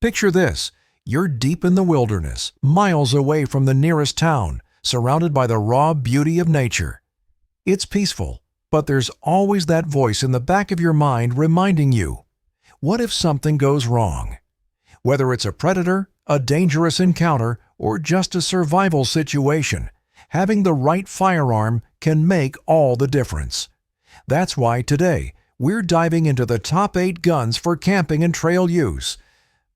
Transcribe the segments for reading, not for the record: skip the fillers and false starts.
Picture this. You're deep in the wilderness, miles away from the nearest town, surrounded by the raw beauty of nature. It's peaceful, but there's always that voice in the back of your mind reminding you, what if something goes wrong? Whether it's a predator, a dangerous encounter, or just a survival situation, having the right firearm can make all the difference. That's why today, we're diving into the top 8 guns for camping and trail use.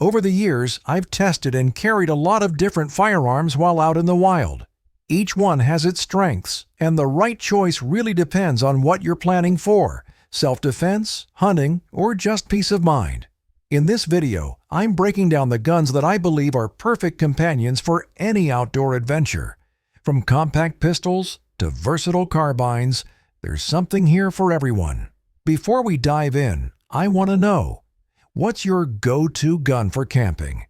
Over the years, I've tested and carried a lot of different firearms while out in the wild. Each one has its strengths, and the right choice really depends on what you're planning for: self-defense, hunting, or just peace of mind. In this video, I'm breaking down the guns that I believe are perfect companions for any outdoor adventure. From compact pistols to versatile carbines, there's something here for everyone. Before we dive in, I want to know, what's your go-to gun for camping?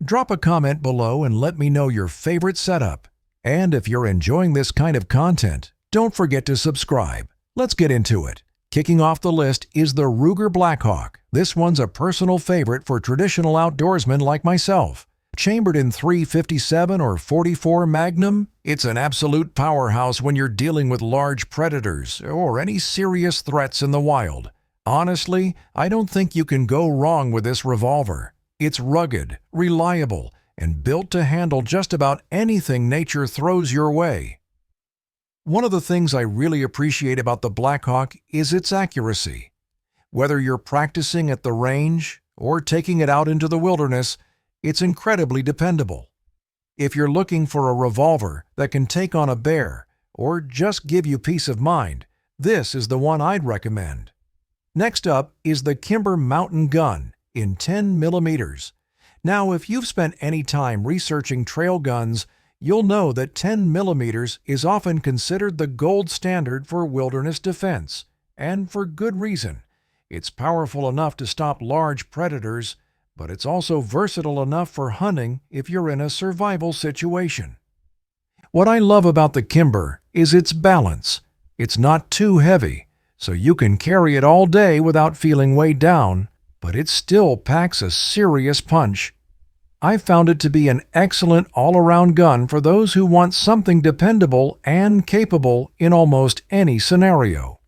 Drop a comment below and let me know your favorite setup. And if you're enjoying this kind of content, don't forget to subscribe. Let's get into it. Kicking off the list is the Ruger Blackhawk. This one's a personal favorite for traditional outdoorsmen like myself. Chambered in .357 or .44 Magnum, it's an absolute powerhouse when you're dealing with large predators or any serious threats in the wild. Honestly, I don't think you can go wrong with this revolver. It's rugged, reliable, and built to handle just about anything nature throws your way. One of the things I really appreciate about the Blackhawk is its accuracy. Whether you're practicing at the range or taking it out into the wilderness, it's incredibly dependable. If you're looking for a revolver that can take on a bear or just give you peace of mind, this is the one I'd recommend. Next up is the Kimber Mountain Gun in 10mm. Now, if you've spent any time researching trail guns, you'll know that 10mm is often considered the gold standard for wilderness defense, and for good reason. It's powerful enough to stop large predators, but it's also versatile enough for hunting if you're in a survival situation. What I love about the Kimber is its balance. It's not too heavy, so you can carry it all day without feeling weighed down, but it still packs a serious punch. I found it to be an excellent all-around gun for those who want something dependable and capable in almost any scenario.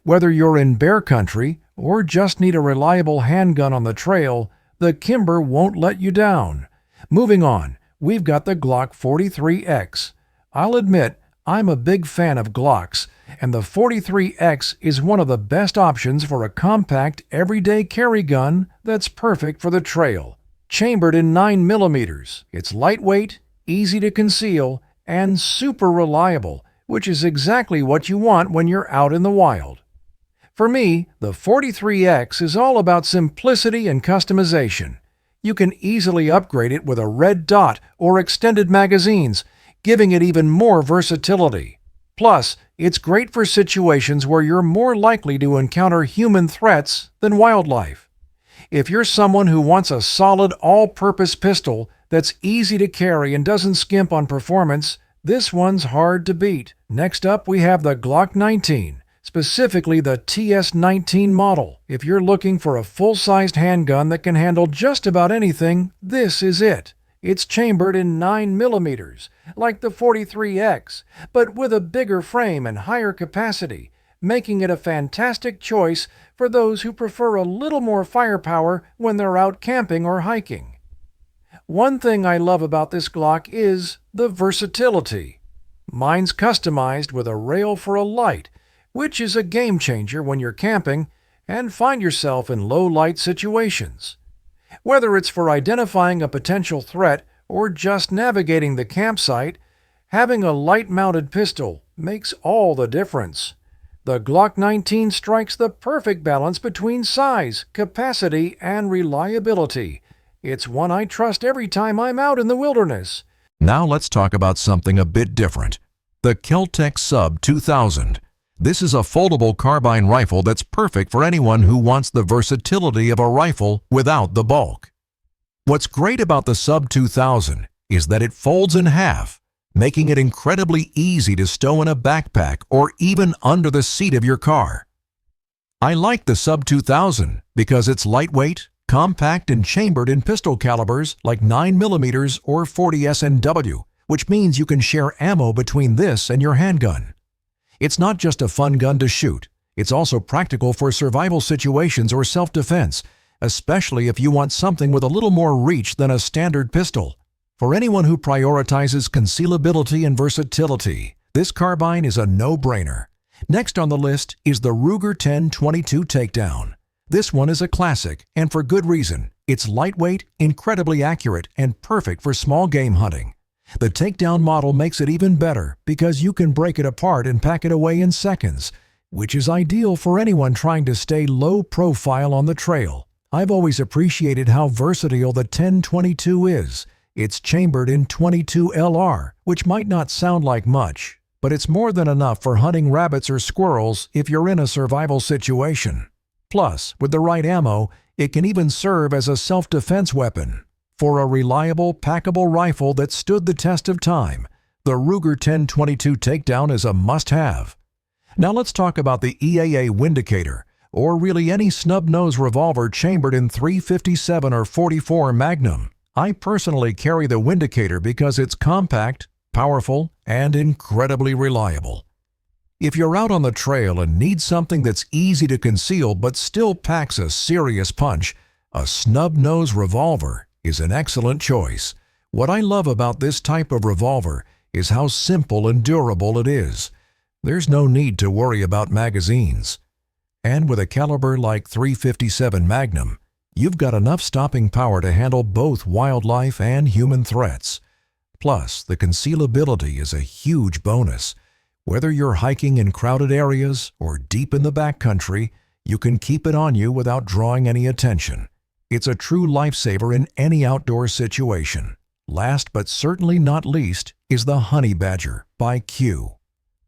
Whether you're in bear country or just need a reliable handgun on the trail, the Kimber won't let you down. Moving on, we've got the Glock 43X. I'll admit, I'm a big fan of Glocks, and the 43X is one of the best options for a compact, everyday carry gun that's perfect for the trail. Chambered in 9mm, it's lightweight, easy to conceal, and super reliable, which is exactly what you want when you're out in the wild. For me, the 43X is all about simplicity and customization. You can easily upgrade it with a red dot or extended magazines, giving it even more versatility. Plus, it's great for situations where you're more likely to encounter human threats than wildlife. If you're someone who wants a solid all-purpose pistol that's easy to carry and doesn't skimp on performance, this one's hard to beat. Next up, we have the Glock 19. Specifically the TS-19 model. If you're looking for a full-sized handgun that can handle just about anything, this is it. It's chambered in 9mm, like the 43X, but with a bigger frame and higher capacity, making it a fantastic choice for those who prefer a little more firepower when they're out camping or hiking. One thing I love about this Glock is the versatility. Mine's customized with a rail for a light, which is a game changer when you're camping and find yourself in low-light situations. Whether it's for identifying a potential threat or just navigating the campsite, having a light-mounted pistol makes all the difference. The Glock 19 strikes the perfect balance between size, capacity, and reliability. It's one I trust every time I'm out in the wilderness. Now let's talk about something a bit different. The Kel-Tec Sub 2000. This is a foldable carbine rifle that's perfect for anyone who wants the versatility of a rifle without the bulk. What's great about the Sub 2000 is that it folds in half, making it incredibly easy to stow in a backpack or even under the seat of your car. I like the Sub 2000 because it's lightweight, Compact and chambered in pistol calibers like 9mm or 40 SNW, which means you can share ammo between this and your handgun. It's not just a fun gun to shoot, it's also practical for survival situations or self-defense, especially if you want something with a little more reach than a standard pistol. For anyone who prioritizes concealability and versatility, this carbine is a no-brainer. Next on the list is the Ruger 10-22 Takedown. This one is a classic, and for good reason. It's lightweight, incredibly accurate, and perfect for small game hunting. The Takedown model makes it even better because you can break it apart and pack it away in seconds, which is ideal for anyone trying to stay low profile on the trail. I've always appreciated how versatile the 10-22 is. It's chambered in 22 LR, which might not sound like much, but it's more than enough for hunting rabbits or squirrels if you're in a survival situation. Plus, with the right ammo, it can even serve as a self-defense weapon. For a reliable, packable rifle that stood the test of time, the Ruger 10-22 Takedown is a must-have. Now let's talk about the EAA Windicator, or really any snub-nose revolver chambered in .357 or .44 Magnum. I personally carry the Windicator because it's compact, powerful, and incredibly reliable. If you're out on the trail and need something that's easy to conceal but still packs a serious punch, a snub-nose revolver is an excellent choice. What I love about this type of revolver is how simple and durable it is. There's no need to worry about magazines. And with a caliber like .357 Magnum, you've got enough stopping power to handle both wildlife and human threats. Plus, the concealability is a huge bonus. Whether you're hiking in crowded areas or deep in the backcountry, you can keep it on you without drawing any attention. It's a true lifesaver in any outdoor situation. Last but certainly not least is the Honey Badger by Q.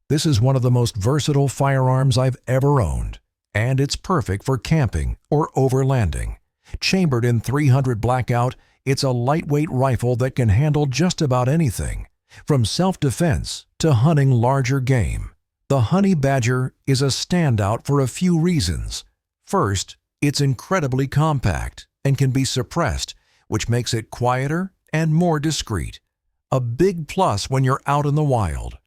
This is one of the most versatile firearms I've ever owned, and it's perfect for camping or overlanding. Chambered in .300 Blackout, it's a lightweight rifle that can handle just about anything, from self-defense to hunting larger game. The Honey Badger is a standout for a few reasons. First, it's incredibly compact and can be suppressed, which makes it quieter and more discreet, a big plus when you're out in the wild.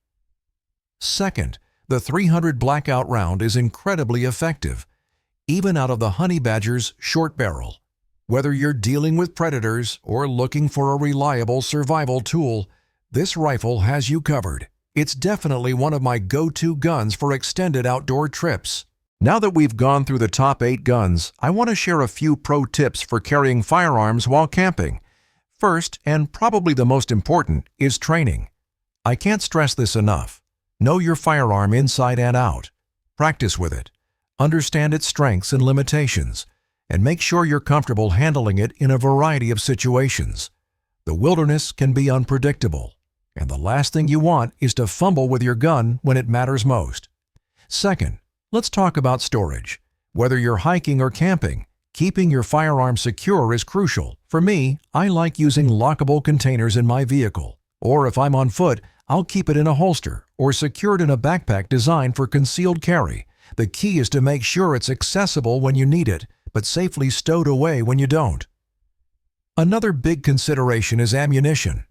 Second, the .300 Blackout round is incredibly effective, even out of the Honey Badger's short barrel. Whether you're dealing with predators or looking for a reliable survival tool, this rifle has you covered. It's definitely one of my go-to guns for extended outdoor trips. Now that we've gone through the top 8 guns, I want to share a few pro tips for carrying firearms while camping. First, and probably the most important, is training. I can't stress this enough. Know your firearm inside and out. Practice with it. Understand its strengths and limitations, and make sure you're comfortable handling it in a variety of situations. The wilderness can be unpredictable, and the last thing you want is to fumble with your gun when it matters most. Second, let's talk about storage. Whether you're hiking or camping, keeping your firearm secure is crucial. For me, I like using lockable containers in my vehicle, or if I'm on foot, I'll keep it in a holster or secured in a backpack designed for concealed carry. The key is to make sure it's accessible when you need it, but safely stowed away when you don't. Another big consideration is ammunition.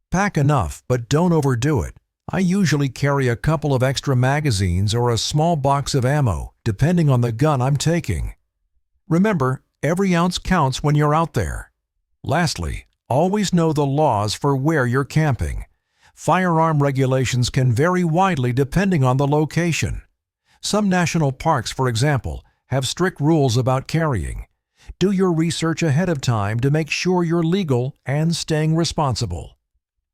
Pack enough, but don't overdo it. I usually carry a couple of extra magazines or a small box of ammo, depending on the gun I'm taking. Remember, every ounce counts when you're out there. Lastly, always know the laws for where you're camping. Firearm regulations can vary widely depending on the location. Some national parks, for example, have strict rules about carrying. Do your research ahead of time to make sure you're legal and staying responsible.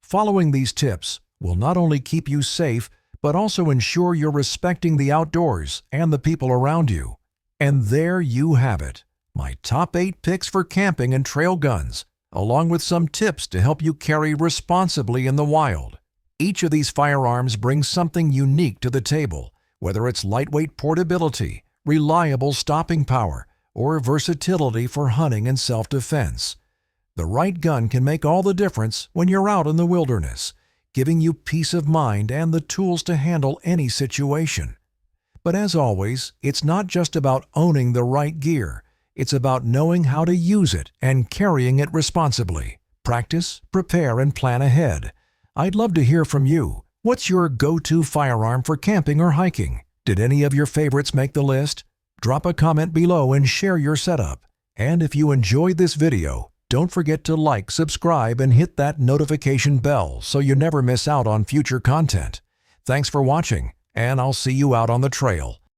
Following these tips will not only keep you safe, but also ensure you're respecting the outdoors and the people around you. And there you have it, my top 8 picks for camping and trail guns, along with some tips to help you carry responsibly in the wild. Each of these firearms brings something unique to the table, whether it's lightweight portability, reliable stopping power, or versatility for hunting and self-defense. The right gun can make all the difference when you're out in the wilderness, giving you peace of mind and the tools to handle any situation. But as always, it's not just about owning the right gear. It's about knowing how to use it and carrying it responsibly. Practice, prepare, and plan ahead. I'd love to hear from you. What's your go-to firearm for camping or hiking? Did any of your favorites make the list? Drop a comment below and share your setup. And if you enjoyed this video, don't forget to like, subscribe, and hit that notification bell so you never miss out on future content. Thanks for watching, and I'll see you out on the trail.